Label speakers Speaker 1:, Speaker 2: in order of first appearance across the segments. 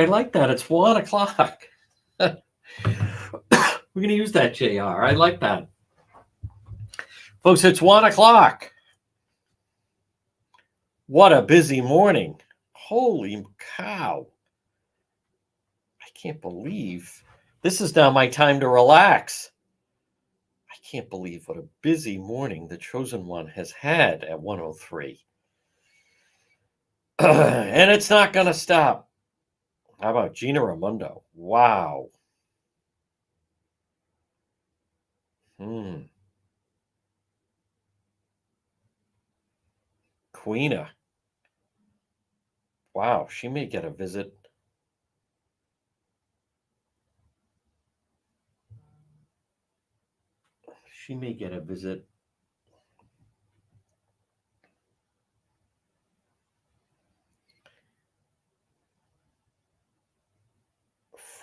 Speaker 1: I like that. It's 1 o'clock. We're going to use that, JR. I like that. Folks, it's 1 o'clock. What a busy morning. Holy cow. I can't believe this is now my time to relax. I can't believe what a busy morning the Chosen One has had at 103. And it's not going to stop. How about Gina Raimondo? Wow. Queena. Wow, she may get a visit. She may get a visit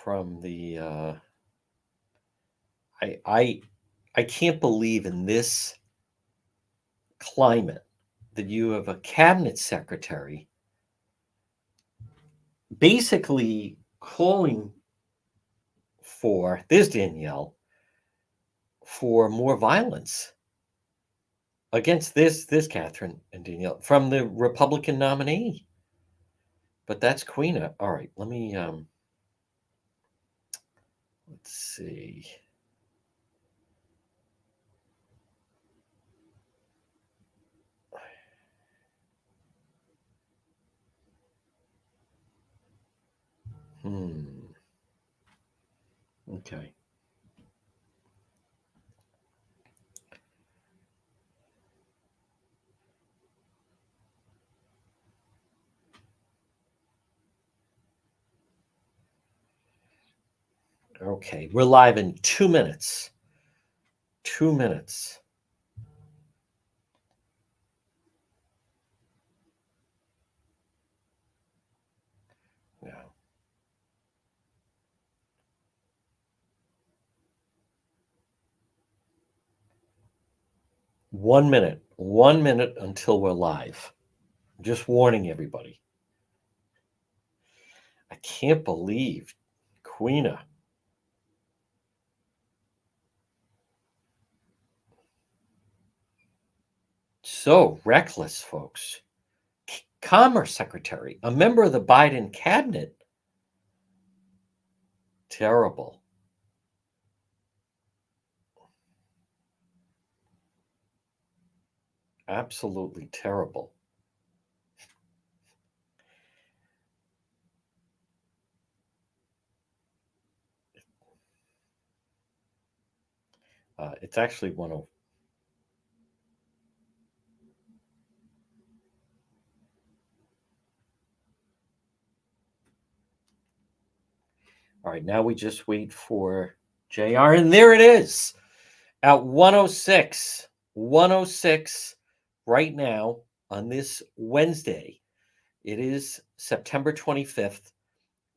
Speaker 1: from the I can't believe in this climate that you have a cabinet secretary basically calling for, there's Danielle, for more violence against this Catherine and Danielle from the Republican nominee. But that's Queena. All right, let me let's see. Okay. Okay, we're live in 2 minutes. 2 minutes. Yeah. 1 minute. 1 minute until we're live. Just warning everybody. I can't believe Queena. So reckless, folks. Commerce Secretary, a member of the Biden cabinet. Terrible. Absolutely terrible. It's actually one of. All right, now we just wait for JR, and there it is at 106. 106 right now on this Wednesday. It is September 25th.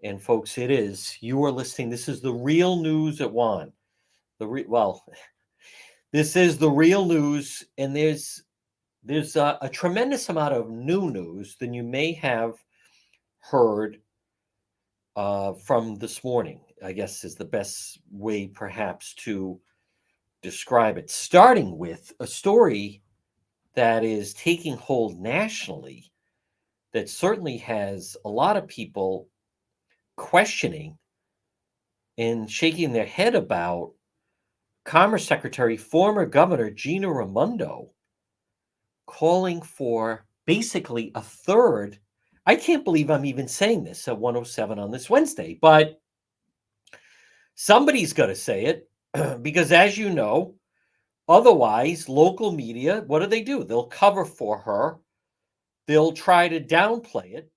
Speaker 1: And folks, it is. You are listening. This is the real news at Juan. This is the real news, and there's a tremendous amount of new news than you may have heard from this morning, I guess is the best way perhaps to describe it. Starting with a story that is taking hold nationally that certainly has a lot of people questioning and shaking their head about Commerce Secretary, former Governor Gina Raimondo, calling for basically a third. I can't believe I'm even saying this at 107 on this Wednesday, but somebody's got to say it because, as you know, otherwise, local media, what do? They'll cover for her. They'll try to downplay it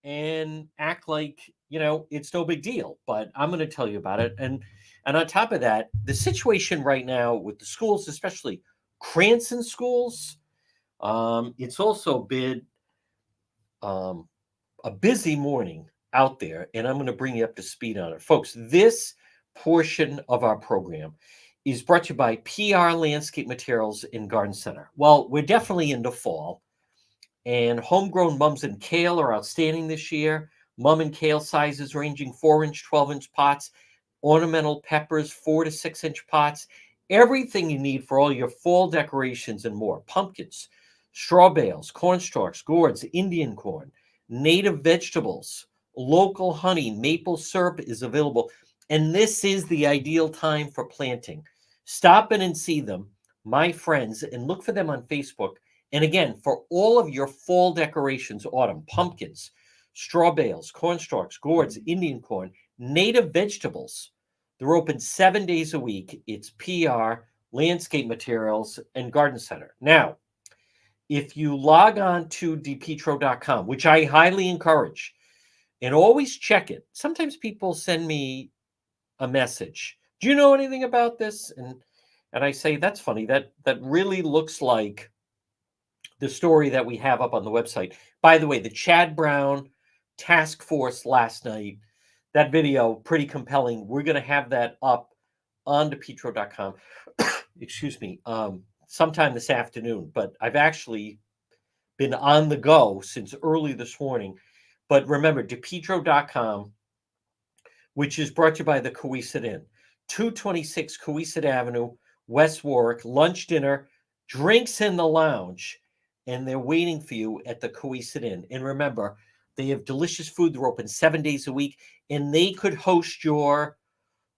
Speaker 1: and act like, it's no big deal. But I'm going to tell you about it. And on top of that, the situation right now with the schools, especially Cranston schools, it's also been a busy morning out there, and I'm going to bring you up to speed on it. Folks, this portion of our program is brought to you by PR Landscape Materials in Garden Center. Well, we're definitely into fall, and homegrown mums and kale are outstanding this year. Mum and kale sizes ranging 4-inch, 12-inch pots, ornamental peppers, 4 to 6 inch pots, everything you need for all your fall decorations and more. Pumpkins, straw bales, cornstalks, gourds, Indian corn, native vegetables, local honey, maple syrup is available. And this is the ideal time for planting. Stop in and see them, my friends, and look for them on Facebook. And again, for all of your fall decorations, autumn, pumpkins, straw bales, cornstalks, gourds, Indian corn, native vegetables. They're open 7 days a week. It's PR, landscape materials, and garden center. Now, if you log on to depetro.com, which I highly encourage, and always check it. Sometimes people send me a message. Do you know anything about this? And I say, that's funny. That really looks like the story that we have up on the website. By the way, the Chad Brown task force last night, that video, pretty compelling. We're going to have that up on depetro.com. Excuse me. Sometime this afternoon, but I've actually been on the go since early this morning. But remember, depetro.com, which is brought to you by the Coesit Inn, 226 Coesit Avenue, West Warwick, lunch, dinner, drinks in the lounge, and they're waiting for you at the Coesit Inn. And remember, they have delicious food. They're open 7 days a week, and they could host your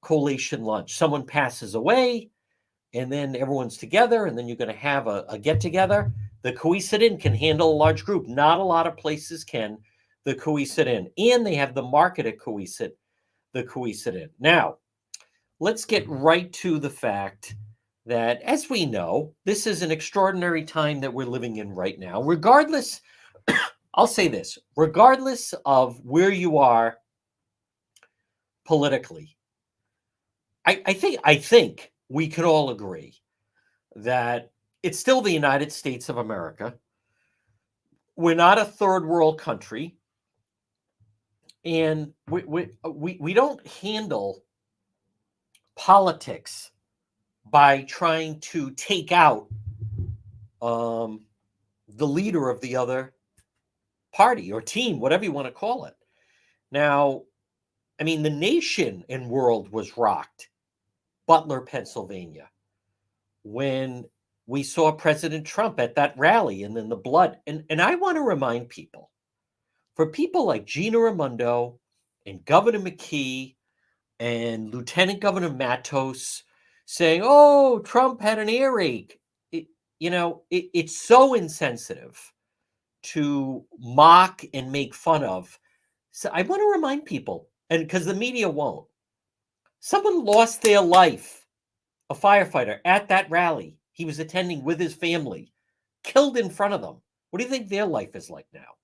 Speaker 1: collation lunch. Someone passes away, and then everyone's together, and then you're going to have a get-together. The Coesit Inn can handle a large group. Not a lot of places can. The Coesit Inn. And they have the market at Coesit, the Coesit Inn. Now, let's get right to the fact that, as we know, this is an extraordinary time that we're living in right now. Regardless, I'll say this, regardless of where you are politically, I think we can all agree that it's still the United States of America. We're not a third world country, and we don't handle politics by trying to take out the leader of the other party or team, whatever you want to call it. Now, I mean, the nation and world was rocked. Butler, Pennsylvania, when we saw President Trump at that rally, and then the blood. And I want to remind people, for people like Gina Raimondo and Governor McKee and Lieutenant Governor Matos saying, oh, Trump had an earache. It's so insensitive to mock and make fun of. So I want to remind people, and because the media won't, someone lost their life, a firefighter, at that rally he was attending with his family, killed in front of them. What do you think their life is like now?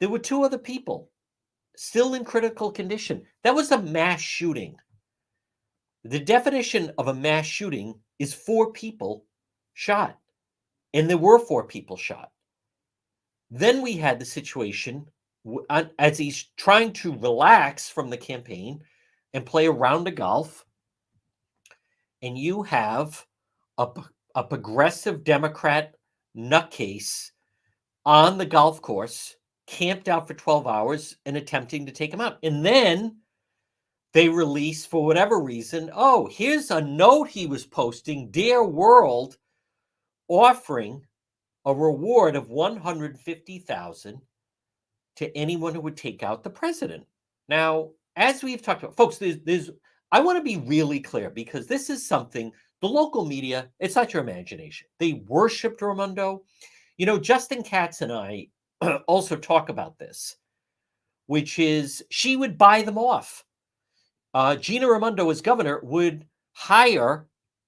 Speaker 1: There were 2 other people still in critical condition. That was a mass shooting. The definition of a mass shooting is 4 people shot, and there were 4 people shot. Then we had the situation as he's trying to relax from the campaign and play a round of golf, and you have a progressive Democrat nutcase on the golf course, camped out for 12 hours and attempting to take him out. And then they release, for whatever reason, oh, here's a note he was posting, Dear World, offering a reward of $150,000 to anyone who would take out the president. Now, as we've talked about, folks, I want to be really clear, because this is something the local media, it's not your imagination. They worshipped Raimondo. Justin Katz and I also talk about this, which is she would buy them off. Gina Raimondo, as governor, would hire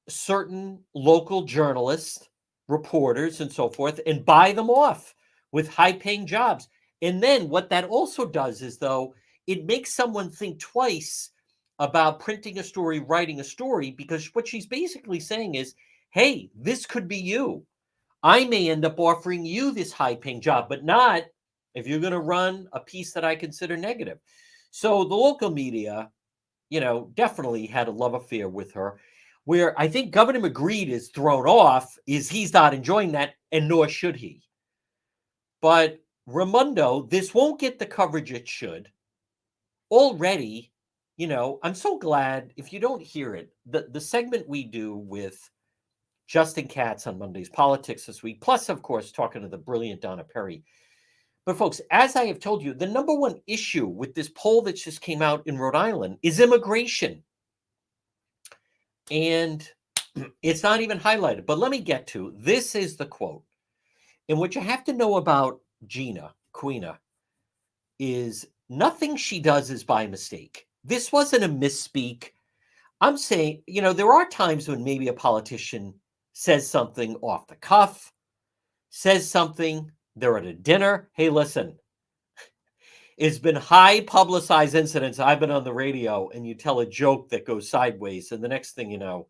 Speaker 1: certain local journalists, reporters, and so forth, and buy them off with high-paying jobs. And then what that also does is, though, it makes someone think twice about printing a story, writing a story, because what she's basically saying is, hey, this could be you. I may end up offering you this high-paying job, but not if you're going to run a piece that I consider negative. So the local media, definitely had a love affair with her. Where I think Governor McGreed is thrown off is he's not enjoying that, and nor should he. But Raimondo, this won't get the coverage it should. Already, I'm so glad if you don't hear it, the segment we do with Justin Katz on Monday's Politics this week, plus, of course, talking to the brilliant Donna Perry. But, folks, as I have told you, the number one issue with this poll that just came out in Rhode Island is immigration. And it's not even highlighted. But let me get to this is the quote. And what you have to know about Gina Quina is nothing she does is by mistake. This wasn't a misspeak. I'm saying, there are times when maybe a politician says something off the cuff, says something, they're at a dinner. Hey, listen, it's been high publicized incidents. I've been on the radio and you tell a joke that goes sideways, and the next thing you know,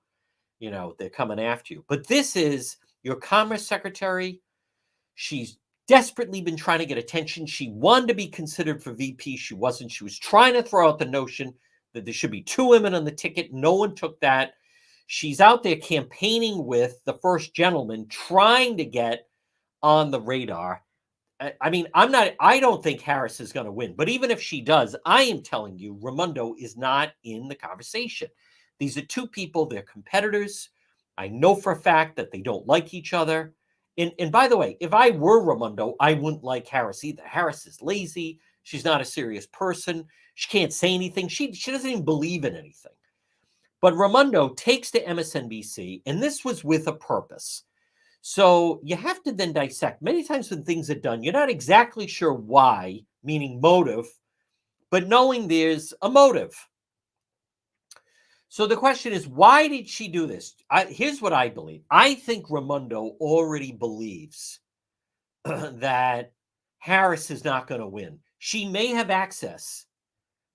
Speaker 1: they're coming after you. But this is your Commerce Secretary. She's desperately been trying to get attention. She wanted to be considered for VP. She wasn't. She was trying to throw out the notion that there should be 2 women on the ticket. No one took that. She's out there campaigning with the first gentleman, trying to get on the radar. I mean, I don't think Harris is going to win. But even if she does, I am telling you, Raimondo is not in the conversation. These are 2 people. They're competitors. I know for a fact that they don't like each other. And by the way, if I were Raimondo, I wouldn't like Harris either. Harris is lazy. She's not a serious person. She can't say anything. She doesn't even believe in anything. But Raimondo takes to MSNBC, and this was with a purpose. So you have to then dissect. Many times when things are done, you're not exactly sure why, meaning motive, but knowing there's a motive. So the question is, why did she do this? Here's what I believe. I think Raimondo already believes that Harris is not going to win. She may have access.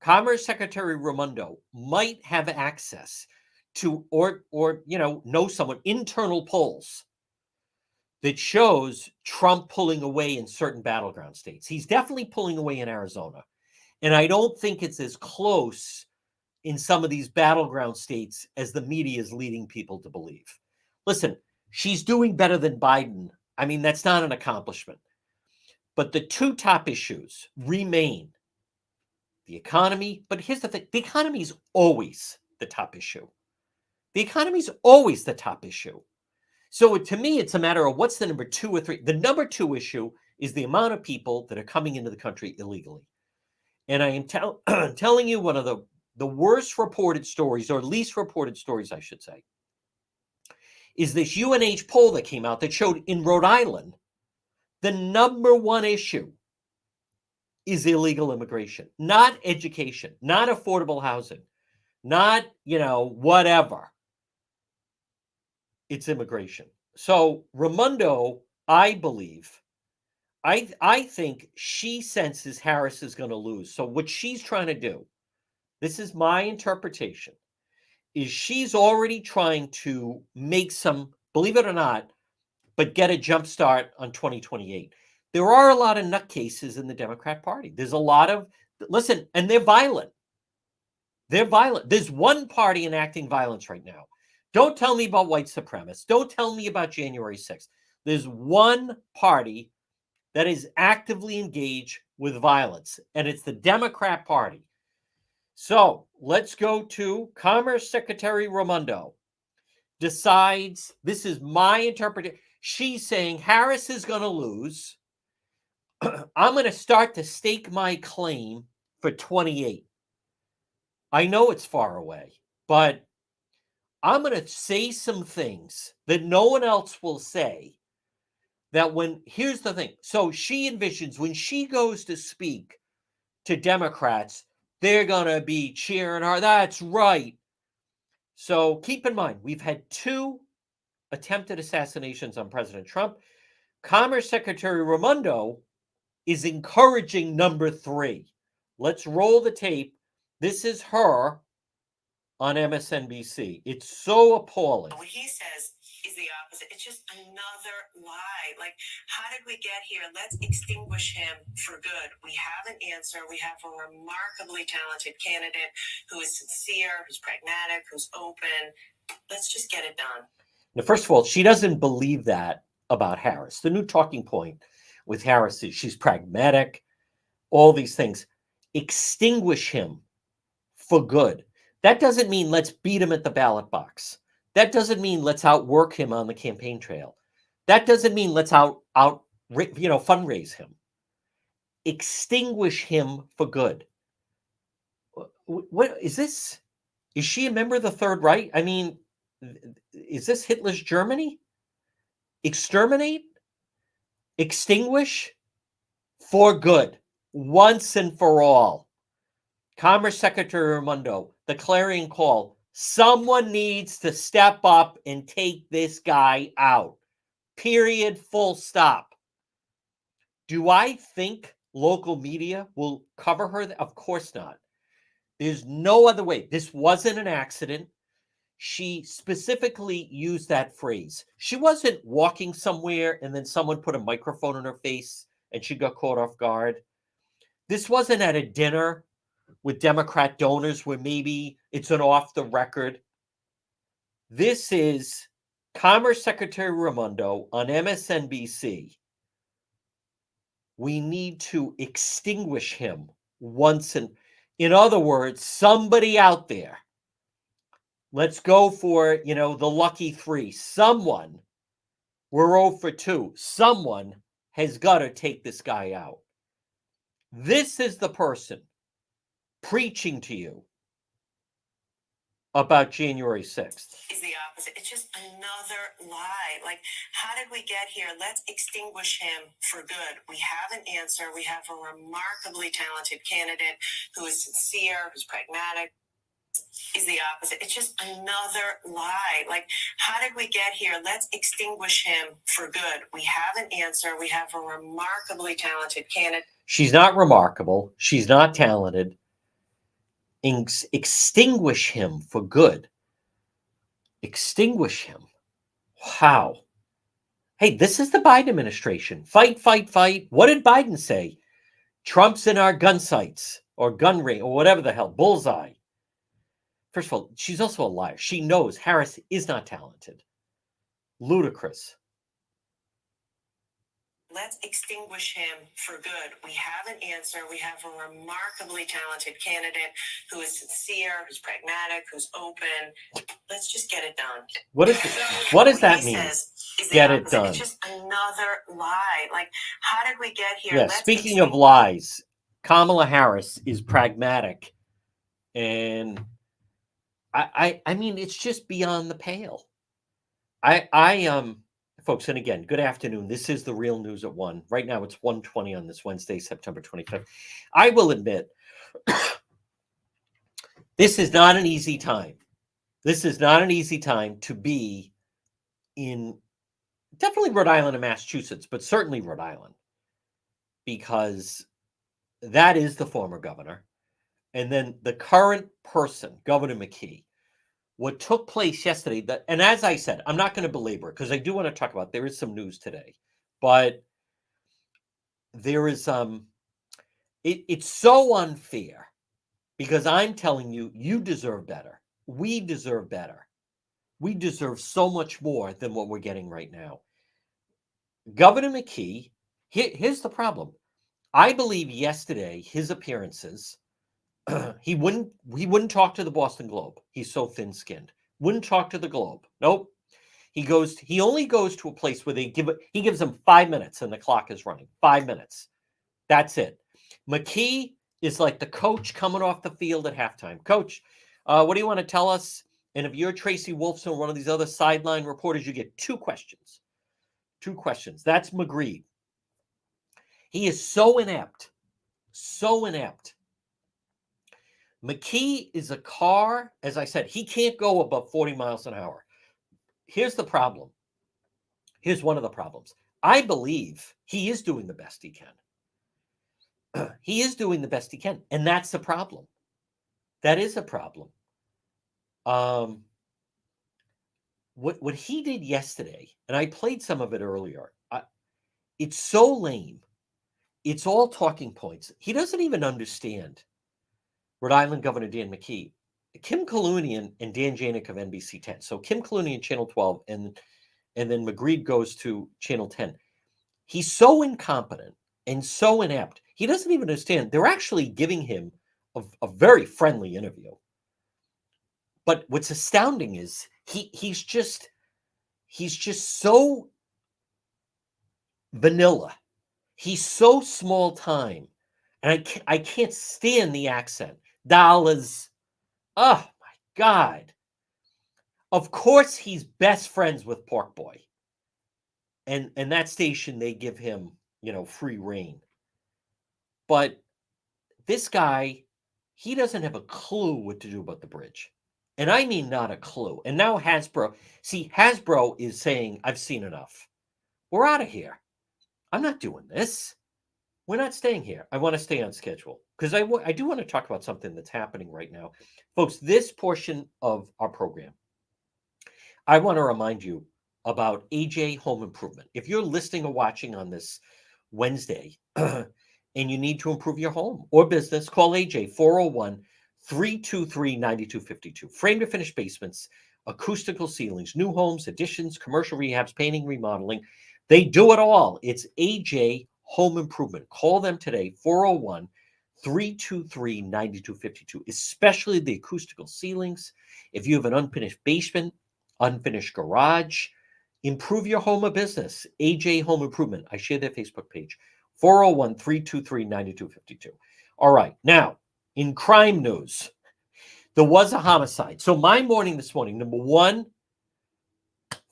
Speaker 1: Commerce Secretary Raimondo might have access to, or know someone, internal polls that shows Trump pulling away in certain battleground states. He's definitely pulling away in Arizona. And I don't think it's as close in some of these battleground states as the media is leading people to believe. Listen, she's doing better than Biden. I mean, that's not an accomplishment. But the 2 top issues remain the economy. But here's the thing. The economy is always the top issue. The economy is always the top issue. So to me, it's a matter of what's the number 2 or 3. The number 2 issue is the amount of people that are coming into the country illegally. And I am telling you one of the worst reported stories, or least reported stories, I should say, is this UNH poll that came out that showed in Rhode Island, the number 1 issue is illegal immigration, not education, not affordable housing, not, whatever. It's immigration. So Raimondo, I believe, I think she senses Harris is going to lose. So what she's trying to do, this is my interpretation, is she's already trying to make some, believe it or not, but get a jump start on 2028. There are a lot of nutcases in the Democrat Party. There's a lot of, listen, and they're violent. They're violent. There's one party enacting violence right now. Don't tell me about white supremacists. Don't tell me about January 6th. There's one party that is actively engaged with violence, and it's the Democrat Party. So let's go to Commerce Secretary Raimondo decides, this is my interpretation, she's saying Harris is going to lose. I'm going to start to stake my claim for 28. I know it's far away, but I'm going to say some things that no one else will say. That here's the thing. So she envisions when she goes to speak to Democrats, they're going to be cheering her. That's right. So keep in mind, we've had 2 attempted assassinations on President Trump. Commerce Secretary Raimondo is encouraging number 3. Let's roll the tape. This is her on MSNBC. It's so appalling.
Speaker 2: What he says is the opposite. It's just another lie. Like, how did we get here? Let's extinguish him for good. We have an answer. We have a remarkably talented candidate who is sincere, who's pragmatic, who's open. Let's just get it done.
Speaker 1: Now, first of all, she doesn't believe that about Harris. The new talking point with Harris is she's pragmatic, all these things. Extinguish him for good. That doesn't mean let's beat him at the ballot box. That doesn't mean let's outwork him on the campaign trail. That doesn't mean let's fundraise him. Extinguish him for good. What is this? Is she a member of the Third Reich? I mean, is this Hitler's Germany? Exterminate? Extinguish? For good. Once and for all. Commerce Secretary Raimondo, the clarion call. Someone needs to step up and take this guy out. Period. Full stop. Do I think local media will cover her? Of course not. There's no other way. This wasn't an accident. She specifically used that phrase. She wasn't walking somewhere and then someone put a microphone in her face and she got caught off guard. This wasn't at a dinner with Democrat donors where maybe it's an off the record. This is Commerce Secretary Raimondo on MSNBC. We need to extinguish him once and, in other words, somebody out there. Let's go for, the lucky three. Someone, we're 0 for 2. Someone has got to take this guy out. This is the person preaching to you about January 6th.
Speaker 2: Is the opposite. It's just another lie. Like, how did we get here? Let's extinguish him for good. We have an answer. We have a remarkably talented candidate who is sincere, who's pragmatic. Is the opposite. It's just another lie. Like, how did we get here? Let's extinguish him for good. We have an answer. We have a remarkably talented candidate.
Speaker 1: She's not remarkable. She's not talented. Extinguish him for good. Extinguish him. How? Hey, this is the Biden administration. Fight, fight, fight. What did Biden say? Trump's in our gun sights or gun range or whatever the hell. Bullseye. First of all, she's also a liar. She knows Harris is not talented. Ludicrous.
Speaker 2: Let's extinguish him for good. We have an answer. We have a remarkably talented candidate who is sincere, who's pragmatic, who's open. Let's just get it done.
Speaker 1: What does that mean? Get it done.
Speaker 2: It's just another lie. Like, how did we get here?
Speaker 1: Yeah, speaking of lies, Kamala Harris is pragmatic. And I mean, it's just beyond the pale. Folks, and again, good afternoon. This is the Real News at 1. Right now, it's 1:20 on this Wednesday, September 25th. I will admit, this is not an easy time. This is not an easy time to be in definitely Rhode Island and Massachusetts, but certainly Rhode Island, because that is the former governor. And then the current person, Governor McKee. What took place yesterday, and as I said, I'm not going to belabor it because I do want to talk about, there is some news today, but there is, it's so unfair because I'm telling you, you deserve better. We deserve better. We deserve so much more than what we're getting right now. Governor McKee, here's the problem. I believe yesterday, his appearances, he wouldn't talk to the Boston Globe. He's so thin-skinned. Wouldn't talk to the Globe. Nope. He only goes to a place where he gives them 5 minutes and the clock is running. 5 minutes. That's it. McKee is like the coach coming off the field at halftime. Coach, what do you want to tell us? And if you're Tracy Wolfson or one of these other sideline reporters, you get 2 questions. 2 questions. That's McGreed. He is so inept. So inept. McKee is a car, as I said, he can't go above 40 miles an hour. Here's the problem. Here's one of the problems. I believe he is doing the best he can. He is doing the best he can. And that's the problem. That is a problem. What he did yesterday, and I played some of it earlier, it's so lame. It's all talking points. He doesn't even understand Rhode Island Governor Dan McKee, Kim Kalunian and Dan Janik of NBC 10. So Kim Kalunian, Channel 12, and then McGreed goes to Channel 10. He's so incompetent and so inept. He doesn't even understand. They're actually giving him a very friendly interview. But what's astounding is he's just so vanilla. He's so small time, and I can't stand the accent. Dollars. Oh my God. Of course he's best friends with Pork Boy. And that station they give him, free reign. But this guy, he doesn't have a clue what to do about the bridge. And I mean not a clue. And now Hasbro is saying, I've seen enough. We're out of here. I'm not doing this. We're not staying here. I want to stay on schedule because I do want to talk about something that's happening right now. Folks, this portion of our program, I want to remind you about AJ Home Improvement. If you're listening or watching on this Wednesday and you need to improve your home or business, call AJ 401 323 9252. Frame to finish basements, acoustical ceilings, new homes, additions, commercial rehabs, painting, remodeling. They do it all. It's AJ Home Improvement. Call them today, 401 323 9252, especially the acoustical ceilings. If you have an unfinished basement, unfinished garage, improve your home or business. AJ Home Improvement. I share their Facebook page, 401 323 9252. All right. Now, in crime news, there was a homicide. So, my morning this morning, number one,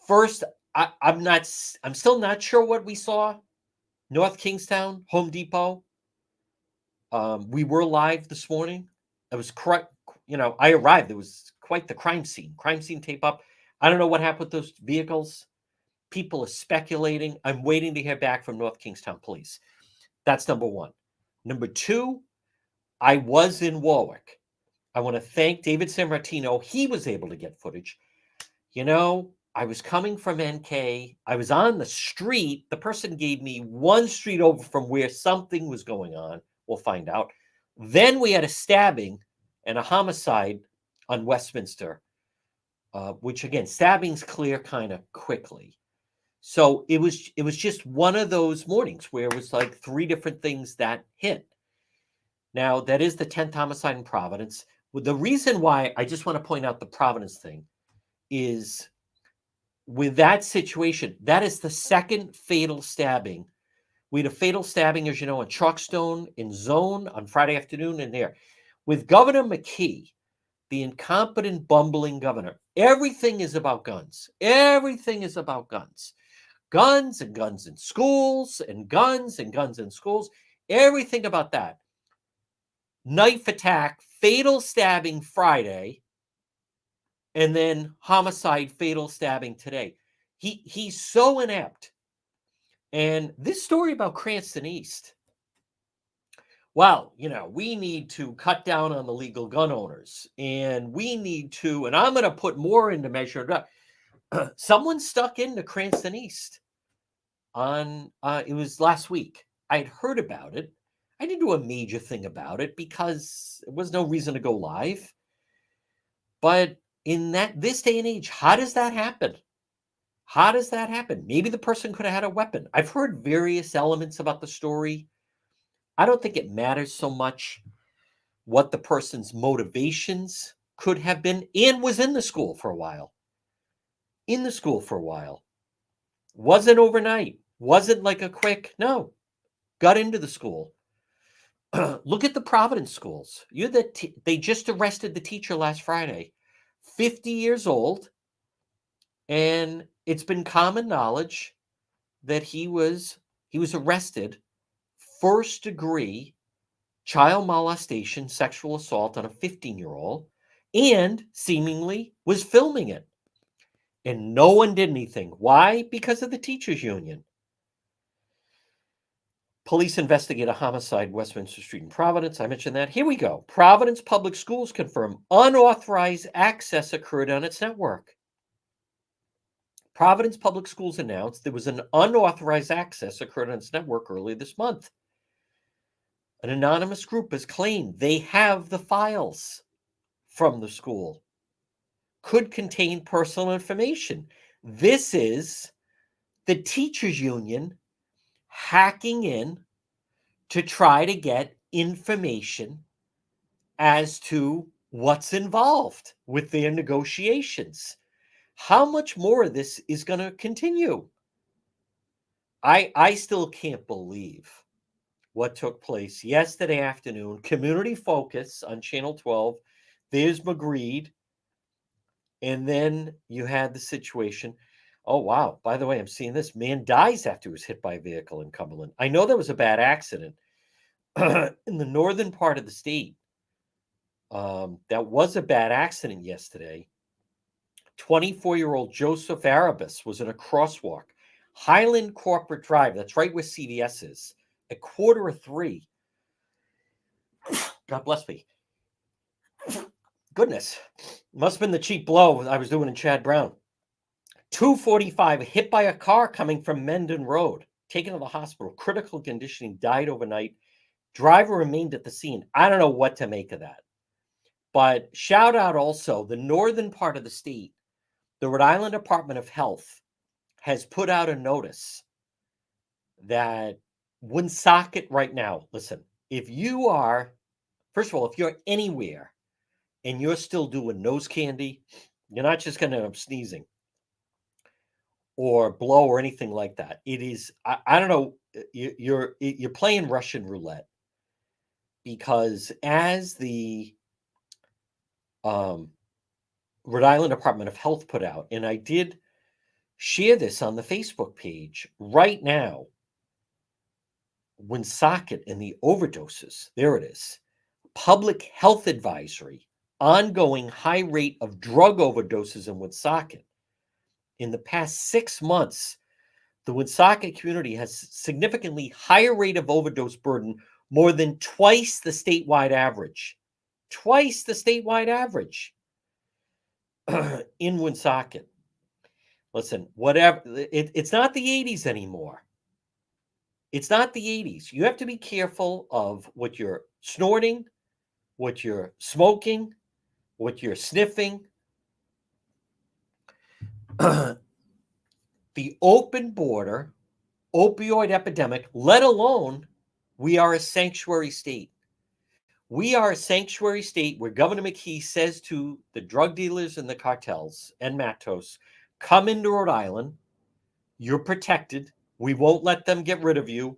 Speaker 1: first, I'm still not sure what we saw. North Kingstown, Home Depot. We were live this morning. It was correct. I arrived. It was quite the crime scene. Crime scene tape up. I don't know what happened with those vehicles. People are speculating. I'm waiting to hear back from North Kingstown Police. That's number one. Number two, I was in Warwick. I want to thank David Sammartino. He was able to get footage. I was coming from NK. I was on the street. The person gave me one street over from where something was going on. We'll find out. Then we had a stabbing and a homicide on Westminster, which again, stabbings clear kind of quickly. So it was just one of those mornings where it was like three different things that hit. Now, that is the 10th homicide in Providence. Well, the reason why I just want to point out the Providence thing is with that situation, that is the second fatal stabbing. We had a fatal stabbing, as you know, in Chalkstone, in Zone on Friday afternoon, and there. With Governor McKee, the incompetent, bumbling governor, everything is about guns. Everything is about guns. Guns and guns in schools and guns and guns in schools. Everything about that. Knife attack, fatal stabbing Friday, and then homicide, fatal stabbing today. He's so inept. And this story about Cranston East, well, we need to cut down on the legal gun owners, and we need to, and I'm going to put more into measure. Someone stuck into Cranston East on, it was last week. I had heard about it. I didn't do a major thing about it because there was no reason to go live. But in this day and age, how does that happen? How does that happen? Maybe the person could have had a weapon. I've heard various elements about the story. I don't think it matters so much what the person's motivations could have been, and was in the school for a while. In the school for a while. Wasn't overnight. Wasn't like a quick, no. Got into the school. Look at the Providence schools. They just arrested the teacher last Friday. 50 years old. And it's been common knowledge that he was arrested first degree child molestation, sexual assault on a 15-year-old, and seemingly was filming it. And no one did anything. Why? Because of the teachers union. Police investigate a homicide Westminster Street in Providence. I mentioned that. Here we go. Providence Public Schools confirm unauthorized access occurred on its network. Providence Public Schools announced there was an unauthorized access occurred on its network earlier this month. An anonymous group has claimed they have the files from the school. Could contain personal information. This is the teachers union hacking in to try to get information as to what's involved with their negotiations. How much more of this is going to continue? I still can't believe what took place yesterday afternoon. Community Focus on Channel 12. There's McGreed. And then you had the situation. Oh, wow. By the way, I'm seeing this. Man dies after he was hit by a vehicle in Cumberland. I know there was a bad accident in the northern part of the state. That was a bad accident yesterday. 24-year-old Joseph Arabis was in a crosswalk. Highland Corporate Drive. That's right where CVS is. At 2:45. God bless me. Goodness. Must have been the cheap blow I was doing in Chad Brown. 2:45, hit by a car coming from Mendon Road. Taken to the hospital. Critical conditioning. Died overnight. Driver remained at the scene. I don't know what to make of that. But shout out also the northern part of the state. The Rhode Island Department of Health has put out a notice that Woonsocket right now, listen, if you are, first of all, if you're anywhere and you're still doing nose candy, you're not just going to end up sneezing or blow or anything like that. It is, I don't know, you're playing Russian roulette, because as the Rhode Island Department of Health put out, and I did share this on the Facebook page right now, Woonsocket and the overdoses, there it is. Public Health Advisory, ongoing high rate of drug overdoses in Woonsocket. In the past 6 months, the Woonsocket community has significantly higher rate of overdose burden, more than twice the statewide average. Twice the statewide average in Woonsocket. Listen, whatever, it's not the 80s anymore. It's not the 80s. You have to be careful of what you're snorting, what you're smoking, what you're sniffing. The open border opioid epidemic, let alone we are a sanctuary state. We are a sanctuary state where Governor McKee says to the drug dealers and the cartels and Matos, come into Rhode Island. You're protected. We won't let them get rid of you.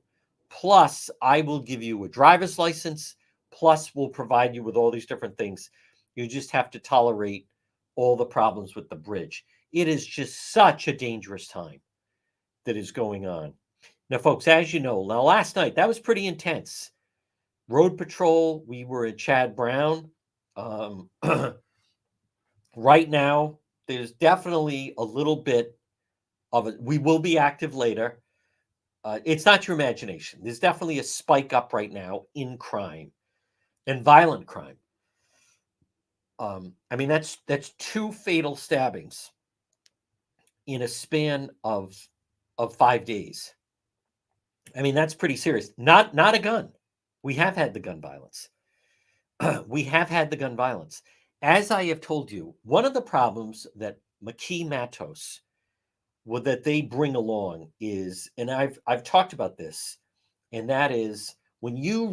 Speaker 1: Plus, I will give you a driver's license. Plus, we'll provide you with all these different things. You just have to tolerate all the problems with the bridge. It is just such a dangerous time that is going on. Now, folks, as you know, now last night, that was pretty intense. Road Patrol, we were at Chad Brown. Right now, there's definitely a little bit of it. We will be active later. It's not your imagination. There's definitely a spike up right now in crime and violent crime. I mean, that's 2 fatal stabbings in a span of 5 days. I mean, that's pretty serious. Not a gun. We have had the gun violence. We have had the gun violence. As I have told you, one of the problems that McKee Matos that they bring along is, and I've talked about this, and that is when you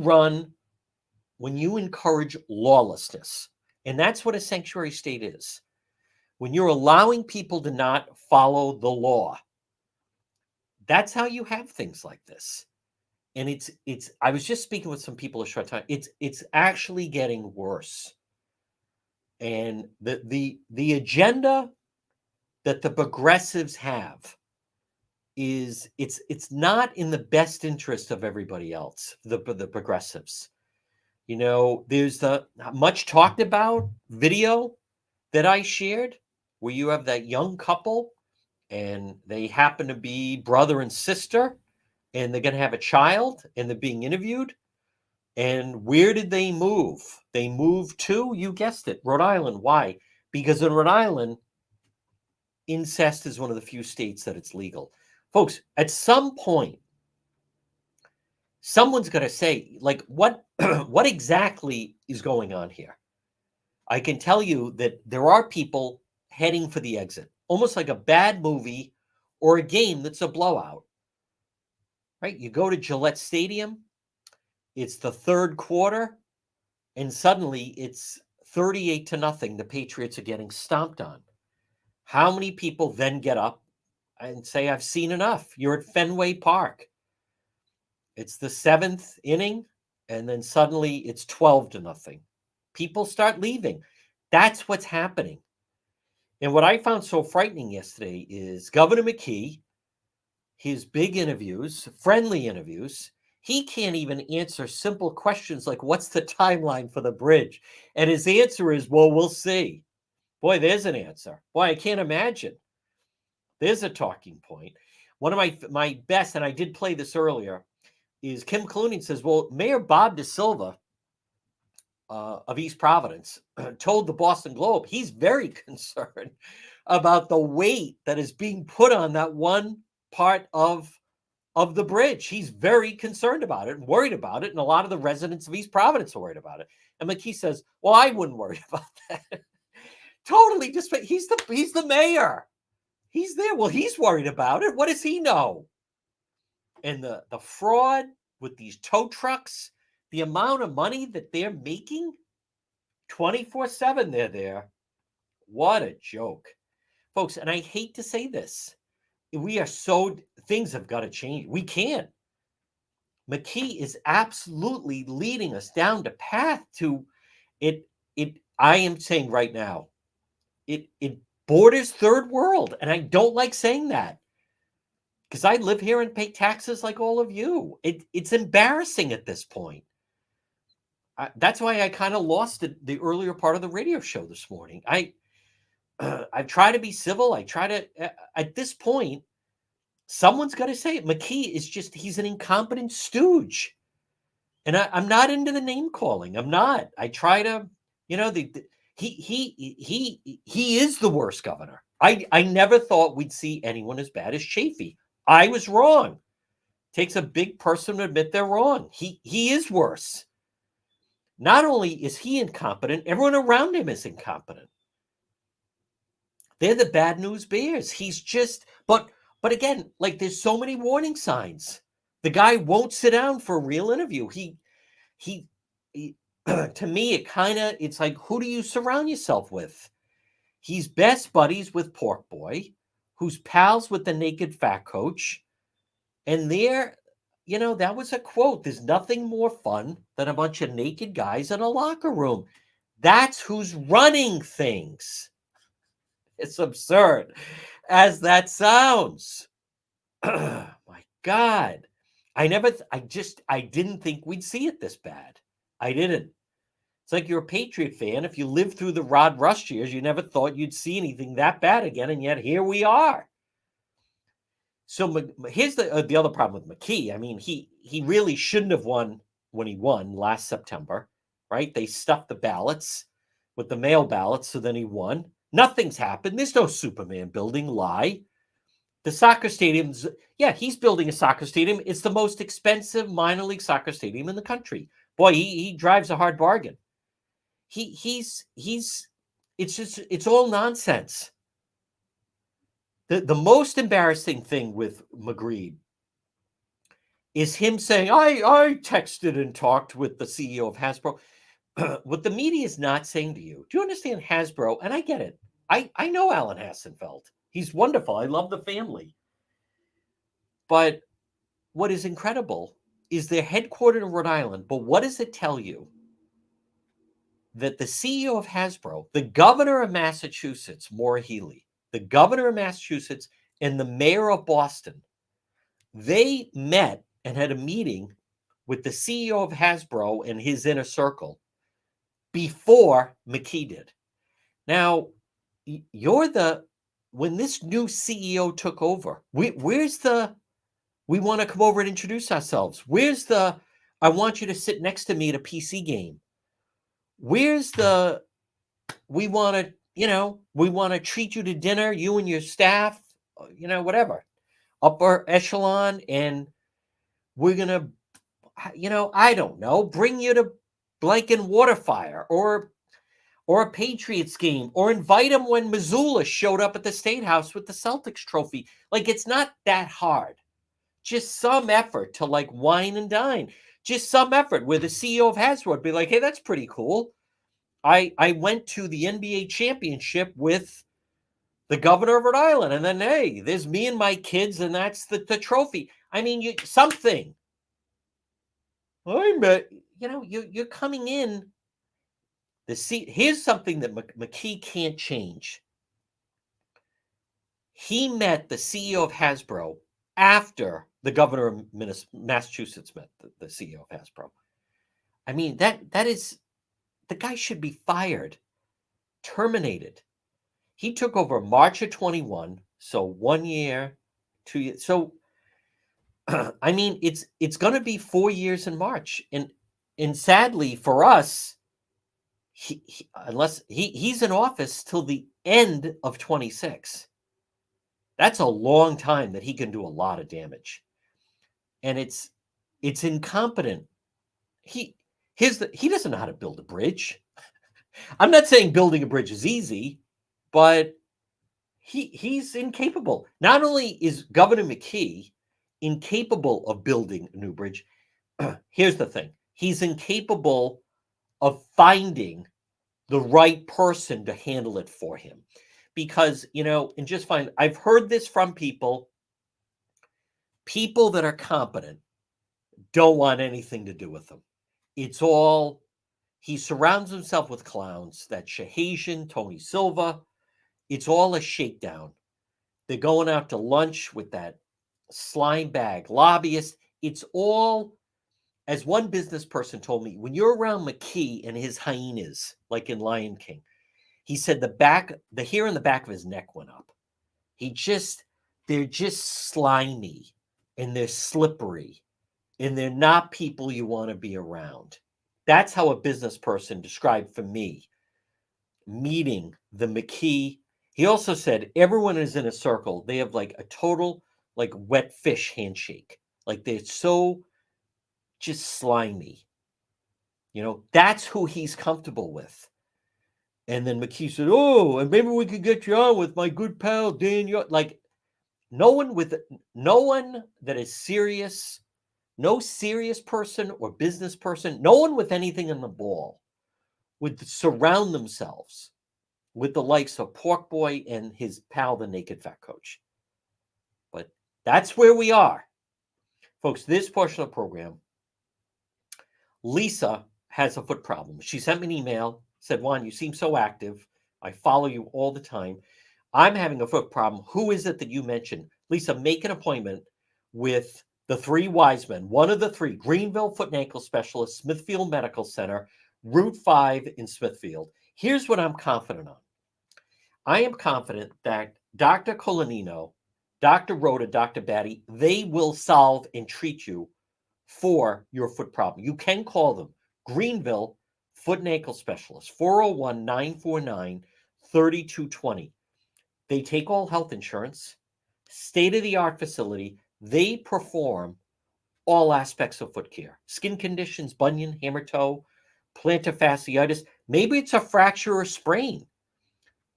Speaker 1: encourage lawlessness, and that's what a sanctuary state is. When you're allowing people to not follow the law, that's how you have things like this. And it's I was just speaking with some people a short time. It's actually getting worse. And the agenda that the progressives have is it's not in the best interest of everybody else, the progressives. You know, there's the much talked about video that I shared where you have that young couple and they happen to be brother and sister and they're going to have a child and they're being interviewed. And where did they move? They moved to, you guessed it, Rhode Island. Why? Because in Rhode Island, incest is one of the few states that it's legal. Folks, at some point, someone's got to say, like, what what exactly is going on here? I can tell you that there are people heading for the exit, almost like a bad movie or a game that's a blowout. right? You go to Gillette Stadium, it's the third quarter, and suddenly it's 38-0. The Patriots are getting stomped on. How many people then get up and say, I've seen enough? You're at Fenway Park. It's the seventh inning, and then suddenly it's 12-0. People start leaving. That's what's happening. And what I found so frightening yesterday is Governor McKee, his big interviews, friendly interviews, he can't even answer simple questions like, what's the timeline for the bridge? And his answer is, well, we'll see. Boy, there's an answer. Boy, I can't imagine. There's a talking point. One of my best, and I did play this earlier, is Kim Clooney says, well, Mayor Bob DeSilva of East Providence told the Boston Globe he's very concerned about the weight that is being put on that one part of the bridge. He's very concerned about it and worried about it, and a lot of the residents of East Providence are worried about it. And McKee says, well, I wouldn't worry about that. Totally just he's the mayor. He's there. Well, he's worried about it. What does he know? And the fraud with these tow trucks, the amount of money that they're making 24/7, they're there. What a joke. Folks, and I hate to say this. Things have got to change. We can't. McKee is absolutely leading us down the path to it. I am saying right now, it borders third world. And I don't like saying that because I live here and pay taxes like all of you. It's embarrassing at this point. That's why I kind of lost the earlier part of the radio show this morning. I try to be civil. I try to, at this point, someone's got to say it. McKee is he's an incompetent stooge. And I'm not into the name calling. I'm not. I try to, he is the worst governor. I never thought we'd see anyone as bad as Chafee. I was wrong. Takes a big person to admit they're wrong. He is worse. Not only is he incompetent, everyone around him is incompetent. They're the bad news bears. He's just, but again, like there's so many warning signs. The guy won't sit down for a real interview. He to me, it's like, who do you surround yourself with? He's best buddies with Pork Boy, who's pals with the naked fat coach. And that was a quote. There's nothing more fun than a bunch of naked guys in a locker room. That's who's running things. It's absurd as that sounds. My God. I didn't think we'd see it this bad. I didn't. It's like you're a Patriot fan. If you lived through the Rod Rust years, you never thought you'd see anything that bad again. And yet here we are. So here's the other problem with McKee. I mean, he really shouldn't have won when he won last September, right? They stuffed the ballots with the mail ballots, so then he won. Nothing's happened. There's no Superman building. Lie. The soccer stadiums, he's building a soccer stadium. It's the most expensive minor league soccer stadium in the country. Boy, he drives a hard bargain. It's all nonsense. The most embarrassing thing with Magritte is him saying, I texted and talked with the CEO of Hasbro. What the media is not saying to you, do you understand Hasbro? And I get it. I know Alan Hassenfeld. He's wonderful. I love the family. But what is incredible is they're headquartered in Rhode Island. But what does it tell you? That the CEO of Hasbro, the governor of Massachusetts, Maura Healey, the governor of Massachusetts, and the mayor of Boston, they met and had a meeting with the CEO of Hasbro and his inner circle before McKee did. Now, when this new CEO took over, we want to come over and introduce ourselves. Where's I want you to sit next to me at a PC game. Where's we want to treat you to dinner, you and your staff, whatever, upper echelon, and we're going to, I don't know, bring you to Blanken Waterfire or a Patriots game, or invite him when Missoula showed up at the State House with the Celtics trophy. Like, it's not that hard just some effort to like wine and dine, just some effort where the CEO of Hasbro would be like, hey, that's pretty cool. I went to the NBA championship with the governor of Rhode Island, and then hey, there's me and my kids, and that's the trophy. I mean, you something. I met, you're coming in the seat. Here's something that McKee can't change. He met the CEO of Hasbro after the governor of Massachusetts met the CEO of Hasbro. I mean, that is, the guy should be fired, terminated. He took over March of 21, so 1 year, 2 years. So I mean, it's going to be 4 years in March, and sadly for us, unless he's in office till the end of 26. That's a long time that he can do a lot of damage, and it's incompetent. He he doesn't know how to build a bridge. I'm not saying building a bridge is easy, but he's incapable. Not only is Governor McKee incapable of building a new bridge, here's the thing. He's incapable of finding the right person to handle it for him. Because, and just find, I've heard this from people that are competent don't want anything to do with them. It's all, he surrounds himself with clowns. That Shahazian, Tony Silva, it's all a shakedown. They're going out to lunch with that slime bag lobbyist. It's all, as one business person told me, when you're around McKee and his hyenas, like in Lion King, he said the hair in the back of his neck went up. They're just slimy, and they're slippery, and they're not people you want to be around. That's how a business person described for me meeting the McKee. He also said everyone is in a circle. They have like a total like wet fish handshake. Like they're so just slimy. That's who he's comfortable with. And then McKee said, "Oh, and maybe we could get you on with my good pal Daniel." Like no one that is serious, no serious person or business person, no one with anything in the ball would surround themselves with the likes of Pork Boy and his pal, the Naked Fat Coach. But that's where we are. Folks, this portion of the program, Lisa has a foot problem. She sent me an email, said, Juan, you seem so active. I follow you all the time. I'm having a foot problem. Who is it that you mentioned? Lisa, make an appointment with the three wise men, one of the three, Greenville Foot and Ankle Specialist, Smithfield Medical Center, Route 5 in Smithfield. Here's what I'm confident on. I am confident that Dr. Colanino, Dr. Rhoda, Dr. Batty, they will solve and treat you for your foot problem. You can call them Greenville Foot and Ankle Specialist, 401 949 3220. They take all health insurance, state of the art facility. They perform all aspects of foot care, skin conditions, bunion, hammer toe, plantar fasciitis. Maybe it's a fracture or sprain.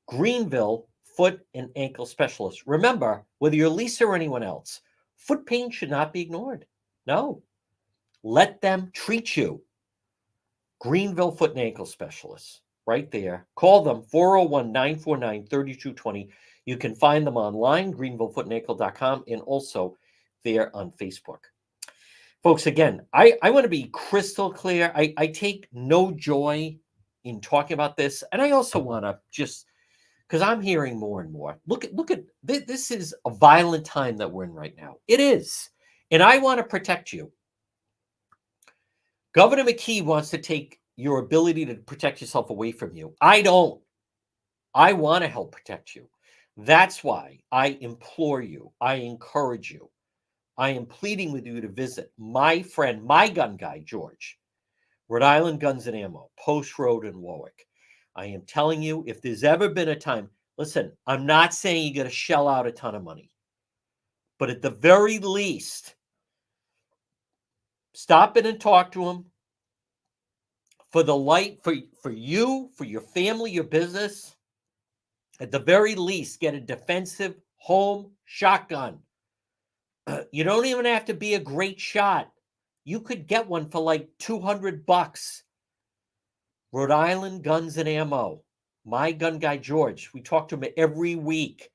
Speaker 1: Greenville Foot and Ankle Specialist. Remember, whether you're Lisa or anyone else, foot pain should not be ignored. No, let them treat you. Greenville Foot and Ankle Specialists, right there. Call them 401 949 3220. You can find them online, greenvillefoothandankle.com, and also there on Facebook. Folks, again, I want to be crystal clear. I take no joy in talking about this. And I also want to just, because I'm hearing more and more, look at this is a violent time that we're in right now. It is. And I want to protect you. Governor McKee wants to take your ability to protect yourself away from you. I don't. I want to help protect you. That's why I implore you. I encourage you. I am pleading with you to visit my friend, my gun guy, George, Rhode Island Guns and Ammo, Post Road in Warwick. I am telling you, if there's ever been a time, listen, I'm not saying you got to shell out a ton of money, but at the very least, stop in and talk to him. For the light, for you, for your family, your business, at the very least, get a defensive home shotgun. You don't even have to be a great shot. You could get one for like $200. Rhode Island Guns and Ammo. My gun guy, George, we talk to him every week.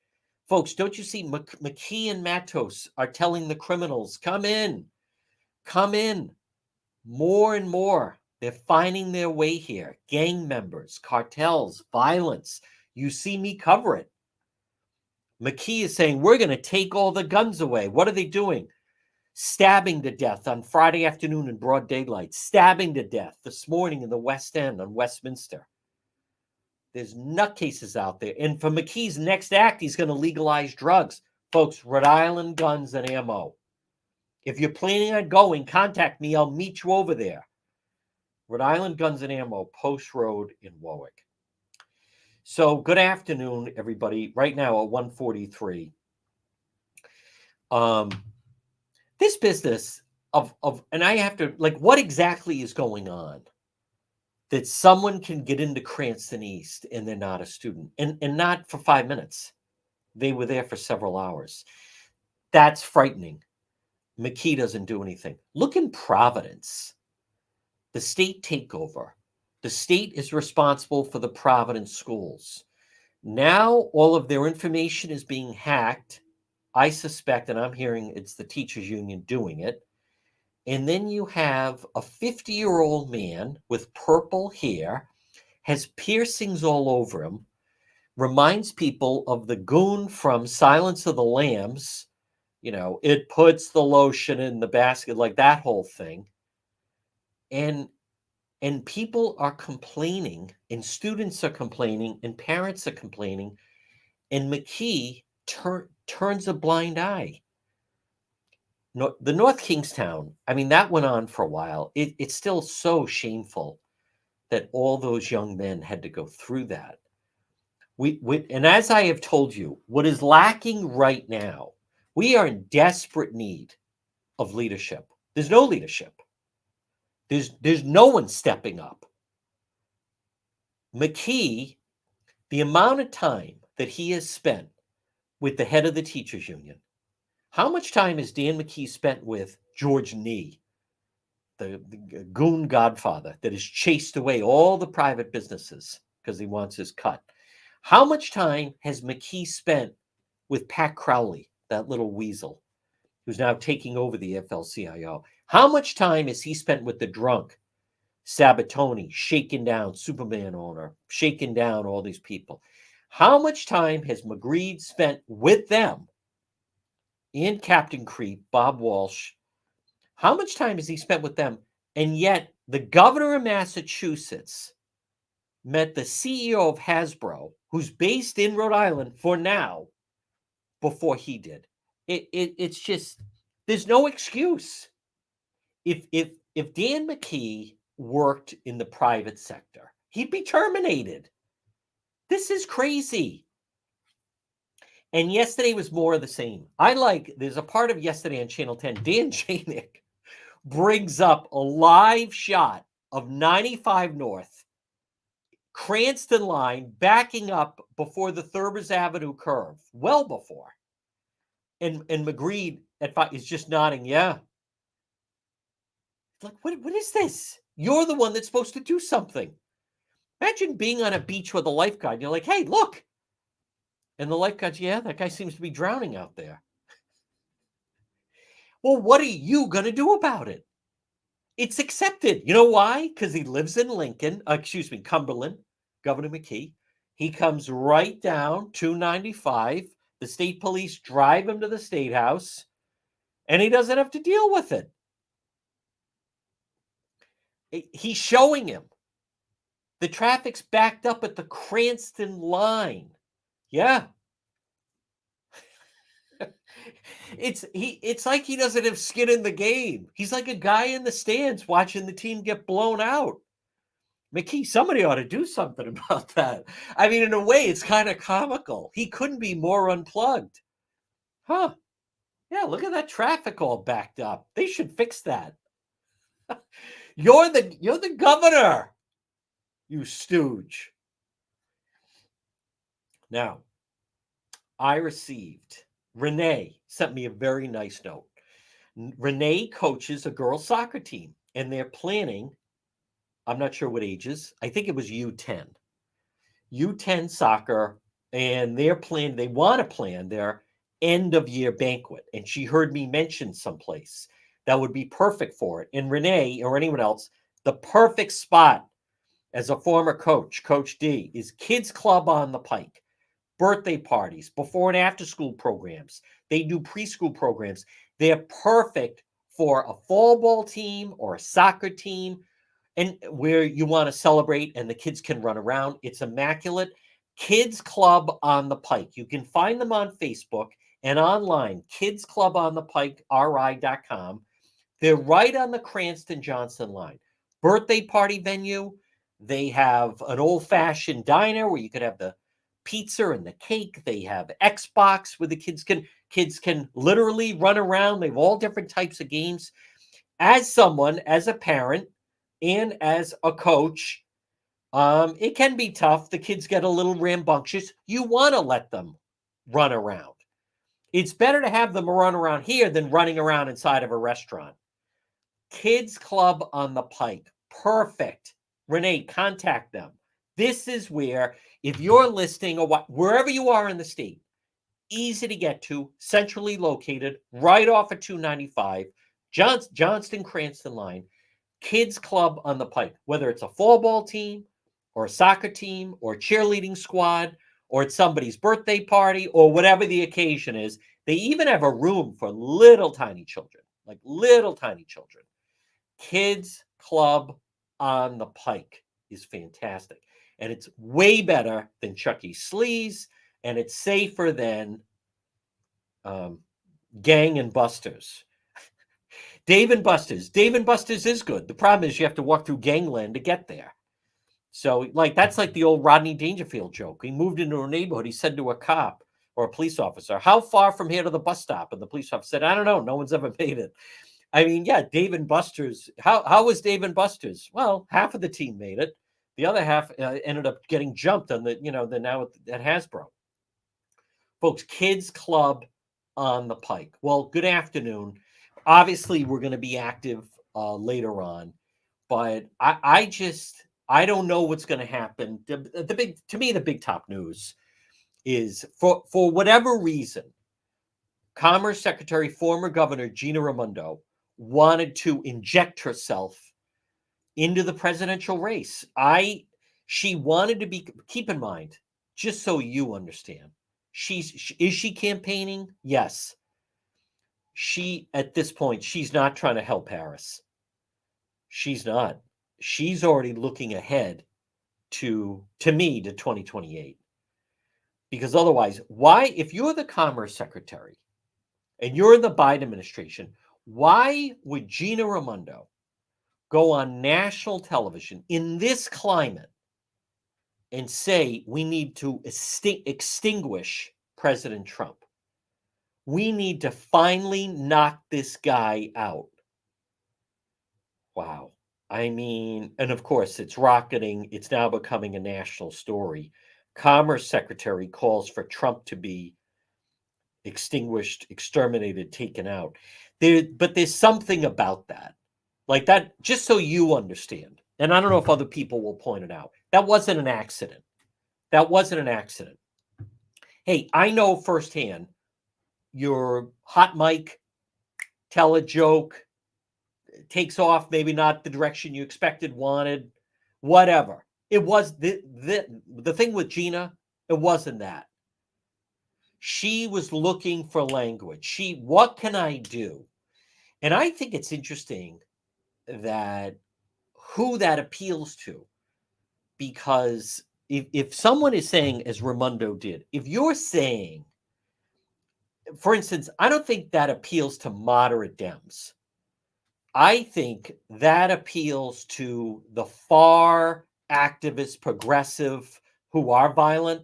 Speaker 1: Folks, don't you see McKee and Matos are telling the criminals, come in, come in. More and more, they're finding their way here. Gang members, cartels, violence. You see me cover it. McKee is saying, we're going to take all the guns away. What are they doing? Stabbing to death on Friday afternoon in broad daylight. Stabbing to death this morning in the West End on Westminster. There's nutcases out there. And for McKee's next act, he's going to legalize drugs. Folks, Rhode Island Guns and Ammo. If you're planning on going, contact me. I'll meet you over there. Rhode Island Guns and Ammo, Post Road in Warwick. So good afternoon, everybody. Right now at 1:43. This business of and I have to, like, what exactly is going on that someone can get into Cranston East and they're not a student, and not for 5 minutes. They were there for several hours. That's frightening. McKee doesn't do anything. Look in Providence. The state takeover. The state is responsible for the Providence schools. Now all of their information is being hacked. I suspect, and I'm hearing it's the teachers union doing it. And then you have a 50-year-old man with purple hair, has piercings all over him, reminds people of the goon from Silence of the Lambs. You know, it puts the lotion in the basket, like that whole thing. And people are complaining, and students are complaining, and parents are complaining, and McKee turns a blind eye. No, the North Kingstown, I mean, that went on for a while. It's still so shameful that all those young men had to go through that. And as I have told you, what is lacking right now, we are in desperate need of leadership. There's no leadership. There's no one stepping up. McKee, the amount of time that he has spent with the head of the teachers union, how much time has Dan McKee spent with George Nee, the goon godfather that has chased away all the private businesses because he wants his cut? How much time has McKee spent with Pat Crowley, that little weasel who's now taking over the AFL-CIO? How much time has he spent with the drunk Sabatoni, shaking down Superman owner, shaking down all these people? How much time has Magritte spent with them and Captain Creep, Bob Walsh? How much time has he spent with them? And yet the governor of Massachusetts met the CEO of Hasbro, who's based in Rhode Island for now, before he did. It's just, there's no excuse. If Dan McKee worked in the private sector, he'd be terminated. This is crazy. And yesterday was more of the same. There's a part of yesterday on Channel 10, Dan Janik brings up a live shot of 95 North, Cranston line, backing up before the Thurbers Avenue curve, well before. And Magritte is just nodding, yeah. Like, what is this? You're the one that's supposed to do something. Imagine being on a beach with a lifeguard, and you're like, hey, look. And the lifeguard's, yeah, that guy seems to be drowning out there. Well, what are you going to do about it? It's accepted. You know why? Because he lives in Cumberland, Governor McKee. He comes right down 295. The state police drive him to the state house, and he doesn't have to deal with it. He's showing him. The traffic's backed up at the Cranston line. Yeah. It's like he doesn't have skin in the game. He's like a guy in the stands watching the team get blown out. McKee, somebody ought to do something about that. I mean, in a way, it's kind of comical. He couldn't be more unplugged. Huh. Yeah, look at that traffic all backed up. They should fix that. You're the governor, you stooge. Now, I received Renee sent me a very nice note. Renee coaches a girls soccer team, and they're planning, I'm not sure what ages, I think it was U10. U10 soccer, and they want to plan their end of year banquet. And she heard me mention someplace that would be perfect for it. And Renee or anyone else, the perfect spot as a former coach, Coach D, is Kids Club on the Pike, birthday parties, before and after school programs. They do preschool programs. They're perfect for a fall ball team or a soccer team, and where you want to celebrate and the kids can run around. It's immaculate. Kids Club on the Pike. You can find them on Facebook and online, Kids Club on the Pike, ri.com. They're right on the Cranston Johnson line. Birthday party venue. They have an old fashioned diner where you could have the pizza and the cake. They have Xbox where the kids can literally run around. They have all different types of games. As someone, as a parent, and as a coach, it can be tough. The kids get a little rambunctious. You want to let them run around. It's better to have them run around here than running around inside of a restaurant. Kids Club on the Pike. Perfect. Renee, contact them. This is where, if you're listening or wherever you are in the state, easy to get to, centrally located, right off of 295, Johnston Cranston line. Kids Club on the Pike, whether it's a fall ball team or a soccer team or a cheerleading squad or it's somebody's birthday party or whatever the occasion is. They even have a room for little tiny children, like little tiny children. Kids Club on the Pike is fantastic. And it's way better than Chuck E. Slee's, and it's safer than Gang and Busters. Dave and Buster's. Dave and Buster's is good. The problem is you have to walk through gangland to get there. So, like, that's like the old Rodney Dangerfield joke. He moved into a neighborhood. He said to a cop or a police officer, "How far from here to the bus stop?" And the police officer said, "I don't know. No one's ever made it." I mean, yeah, Dave and Buster's. How was Dave and Buster's? Well, half of the team made it. The other half ended up getting jumped on the now at Hasbro. Folks, Kids Club on the Pike. Well, good afternoon. Obviously, we're going to be active later on, but I don't know what's going to happen. The big top news is for whatever reason, Commerce Secretary, former Governor Gina Raimondo wanted to inject herself into the presidential race. She wanted to be. Keep in mind, just so you understand, is she campaigning? Yes. At this point, she's not trying to help Harris. She's not. She's already looking ahead to me to 2028. Because otherwise, why, if you're the Commerce Secretary and you're in the Biden administration, why would Gina Raimondo go on national television in this climate and say we need to extinguish President Trump? We need to finally knock this guy out. Wow. I mean, and of course, it's rocketing. It's now becoming a national story. Commerce Secretary calls for Trump to be extinguished, exterminated, taken out. But there's something about that. Like that, just so you understand. And I don't know if other people will point it out. That wasn't an accident. That wasn't an accident. Hey, I know firsthand your hot mic, tell a joke, takes off, maybe not the direction you expected, wanted, whatever. It was the thing with Gina, it wasn't that. She was looking for language. What can I do? And I think it's interesting that who that appeals to, because if someone is saying, as Raimondo did, if you're saying, for instance, I don't think that appeals to moderate Dems. I think that appeals to the far activist progressive who are violent.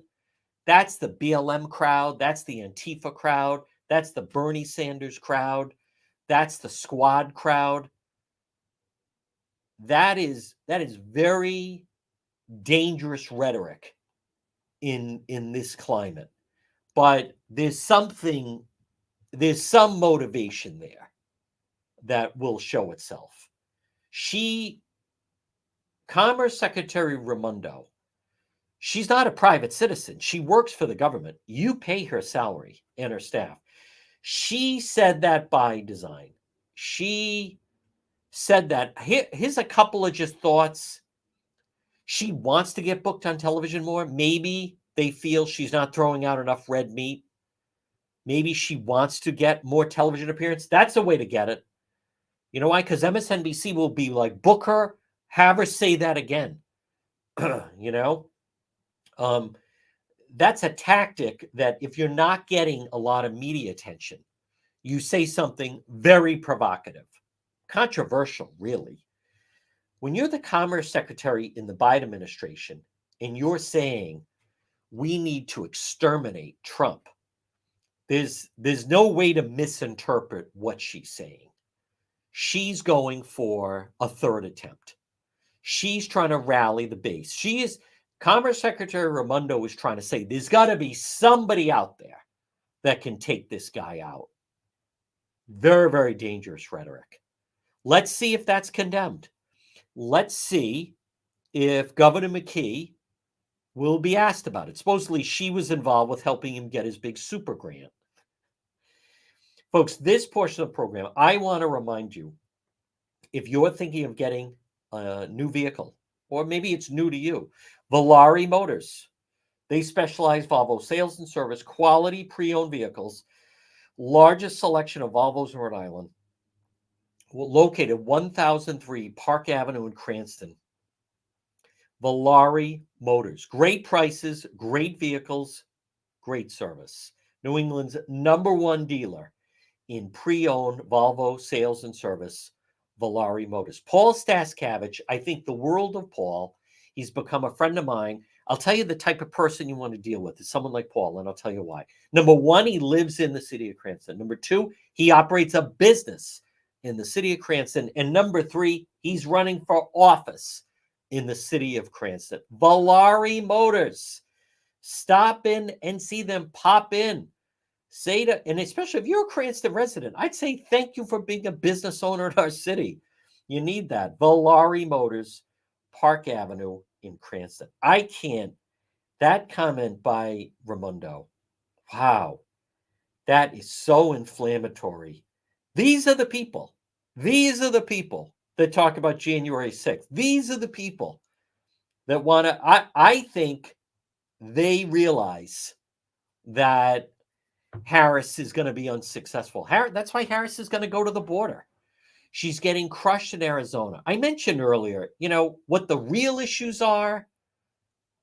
Speaker 1: That's the BLM crowd. That's the Antifa crowd. That's the Bernie Sanders crowd. That's the squad crowd. That is very dangerous rhetoric in this climate. But there's something there's some motivation there that will show itself. She, Commerce Secretary Raimondo, she's not a private citizen. She works for the government. You pay her salary and her staff. She said that by design. She said that. Here's a couple of just thoughts. She wants to get booked on television more. Maybe they feel she's not throwing out enough red meat. Maybe she wants to get more television appearance. That's a way to get it. You know why? Because MSNBC will be like, book her, have her say that again. you know, um, that's a tactic that if you're not getting a lot of media attention, you say something very provocative, controversial, really. When you're the Commerce Secretary in the Biden administration and you're saying we need to exterminate Trump, there's no way to misinterpret what she's saying. She's going for a third attempt. She's trying to rally the base. She is Commerce Secretary Raimondo is trying to say there's got to be somebody out there that can take this guy out. Very, very dangerous rhetoric. Let's see if that's condemned. Let's see if Governor McKee will be asked about it. Supposedly, she was involved with helping him get his big super grant. Folks, this portion of the program, I want to remind you, if you're thinking of getting a new vehicle, or maybe it's new to you, Volare Motors. They specialize Volvo sales and service, quality pre-owned vehicles, largest selection of Volvos in Rhode Island, located 1003 Park Avenue in Cranston. Volare Motors. Great prices, great vehicles, great service. New England's #1 dealer in pre-owned Volvo sales and service, Volare Motors. Paul Staskavich, I think the world of Paul. He's become a friend of mine. I'll tell you the type of person you want to deal with is someone like Paul, and I'll tell you why. Number one, he lives in the city of Cranston. Number two, he operates a business in the city of Cranston. And number three, he's running for office in the city of Cranston. Volare Motors. Stop in and see them. Pop in. Say to, and especially if you're a Cranston resident, I'd say thank you for being a business owner in our city. You need that. Volare Motors, Park Avenue in Cranston. I can't. That comment by Raimondo, wow, that is so inflammatory. These are the people. These are the people that talk about January 6th. These are the people that want to, I think they realize that Harris is going to be unsuccessful. That's why Harris is going to go to the border. She's getting crushed in Arizona. I mentioned earlier, what the real issues are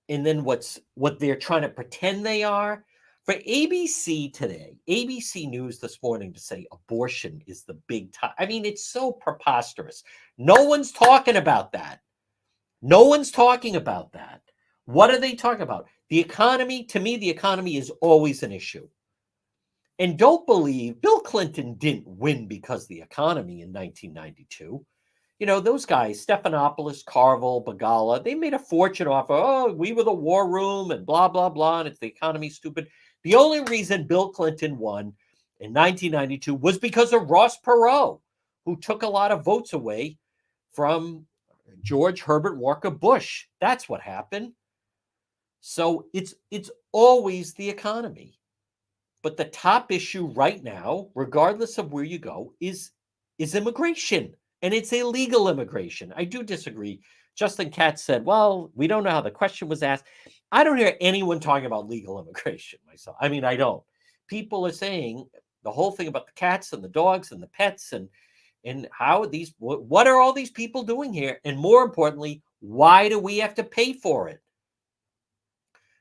Speaker 1: and then what they're trying to pretend they are. For ABC today, ABC News this morning to say abortion is the big topic. I mean, it's so preposterous. No one's talking about that. No one's talking about that. What are they talking about? The economy. To me, the economy is always an issue. And don't believe Bill Clinton didn't win because of the economy in 1992. Those guys, Stephanopoulos, Carville, Begala, they made a fortune off of, we were the war room and blah, blah, blah, and it's the economy stupid. The only reason Bill Clinton won in 1992 was because of Ross Perot, who took a lot of votes away from George Herbert Walker Bush. That's what happened. So it's always the economy. But the top issue right now, regardless of where you go, is immigration. And it's illegal immigration. I do disagree. Justin Katz said, well, we don't know how the question was asked. I don't hear anyone talking about legal immigration myself. I mean, I don't. People are saying the whole thing about the cats and the dogs and the pets and how what are all these people doing here? And more importantly, why do we have to pay for it?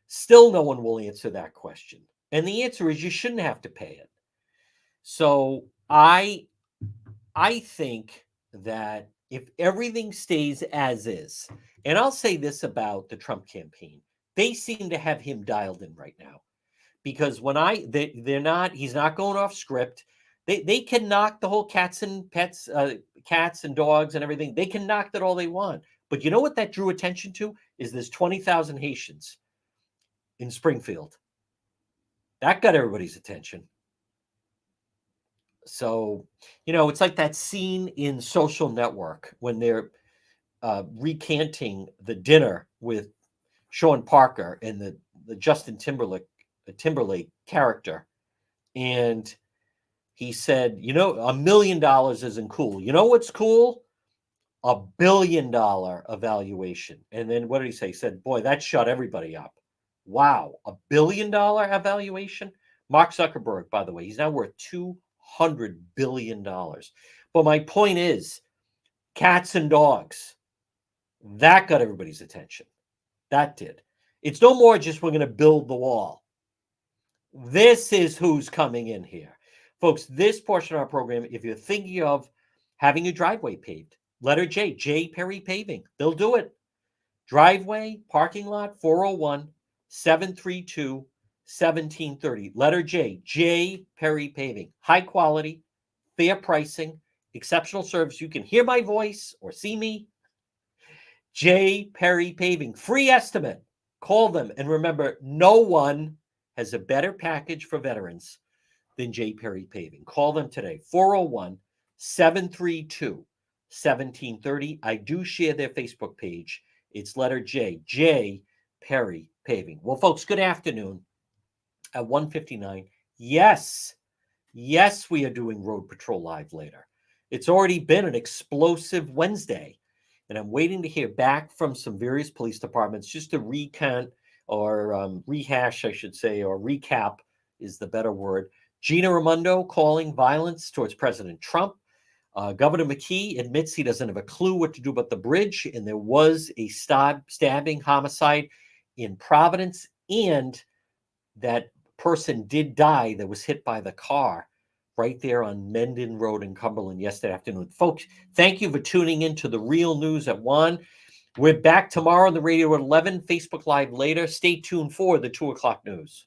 Speaker 1: Still, no one will answer that question. And the answer is you shouldn't have to pay it. So I think that if everything stays as is, and I'll say this about the Trump campaign, they seem to have him dialed in right now. Because he's not going off script. They can knock the whole cats and pets, cats and dogs and everything. They can knock that all they want. But you know what that drew attention to? Is there's 20,000 Haitians in Springfield. That got everybody's attention. So, it's like that scene in Social Network when they're recanting the dinner with Sean Parker and the Justin Timberlake character. And he said, $1 million isn't cool. You know what's cool? $1 billion evaluation. And then what did he say? He said, boy, that shut everybody up. Wow, $1 billion evaluation? Mark Zuckerberg, by the way, he's now worth $200 billion. But my point is, cats and dogs, that got everybody's attention. That did. It's no more just we're going to build the wall. This is who's coming in here. Folks, this portion of our program, if you're thinking of having your driveway paved, letter J, J Perry Paving, they'll do it. Driveway, parking lot, 401 732 1730. Letter J, J Perry Paving. High quality, fair pricing, exceptional service. You can hear my voice or see me. J Perry Paving. Free estimate. Call them. And remember, no one has a better package for veterans than J Perry Paving. Call them today, 401 732 1730. I do share their Facebook page. It's letter J, J Perry Paving. Well, folks, good afternoon at 1:59. Yes, we are doing Road Patrol Live later. It's already been an explosive Wednesday, and I'm waiting to hear back from some various police departments just to recount or rehash, I should say, or recap is the better word. Gina Raimondo calling violence towards President Trump. Governor McKee admits he doesn't have a clue what to do about the bridge, and there was a stabbing homicide in Providence, and that person did die that was hit by the car right there on Mendon Road in Cumberland yesterday afternoon. Folks, thank you for tuning in to The Real News at 1. We're back tomorrow on the radio at 11, Facebook Live later. Stay tuned for the 2 o'clock news.